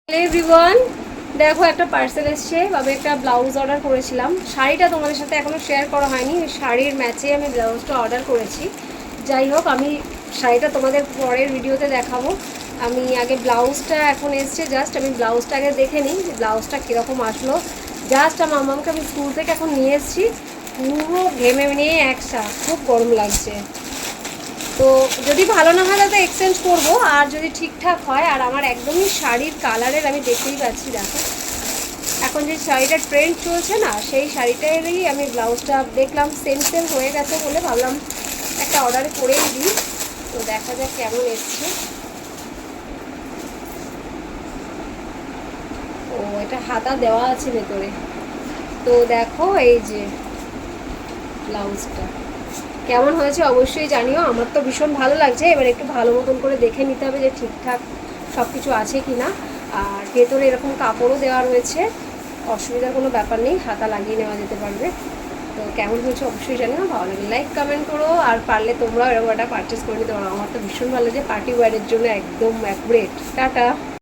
Hello everyone, দেখো একটা parcel এসছে। আমি একটা ব্লাউজ অর্ডার করেছিলাম। শাড়িটা তোমাদের সাথে এখনও শেয়ার করা হয়নি। শাড়ির ম্যাচে আমি ব্লাউজটা অর্ডার করেছি। যাই হোক, আমি শাড়িটা তোমাদের পরের ভিডিওতে দেখাবো। আমি আগে ব্লাউজটা এখন এসছে, জাস্ট আমি ব্লাউজটা আগে দেখে নিই যে ব্লাউজটা কীরকম আসলো। জাস্ট আমার মামাকে আমি স্কুল থেকে এখন নিয়ে এসেছি, পুরো ঘেমে নিয়ে একসা, খুব গরম লাগছে। তো যদি ভালো না হয় তাহলে এক্সচেঞ্জ করবো, আর যদি ঠিকঠাক হয়। আর আমার একদমই শাড়ির কালারের, আমি দেখতেই পাচ্ছি, দেখো এখন যে শাড়িটার ট্রেন্ড চলছে না, সেই শাড়িটারই আমি ব্লাউজটা দেখলাম সেম সেম হয়ে গেছে বলে ভাবলাম একটা অর্ডার করেই দিই। তো দেখা যাক কেমন এসছে। ও, এটা হাতা দেওয়া আছে ভেতরে। তো দেখো এই যে ব্লাউজটা কেমন হয়েছে অবশ্যই জানিও। আমার তো ভীষণ ভালো লাগছে। এবার একটু ভালো মতন করে দেখে নিতে হবে যে ঠিকঠাক সব কিছু আছে কি না। আর ভেতরে এরকম কাপড়ও দেওয়া রয়েছে, অসুবিধার কোনো ব্যাপার নেই, হাতা লাগিয়ে নেওয়া যেতে পারবে। তো কেমন হয়েছে অবশ্যই জানিও। ভালো লাগে লাইক কমেন্ট করো, আর পারলে তোমরাও এরকম একটা পারচেস করে নিতে পারো। আমার তো ভীষণ ভালো লাগে, পার্টি ওয়্যারের জন্য একদম অ্যাকুরেট। টাটা।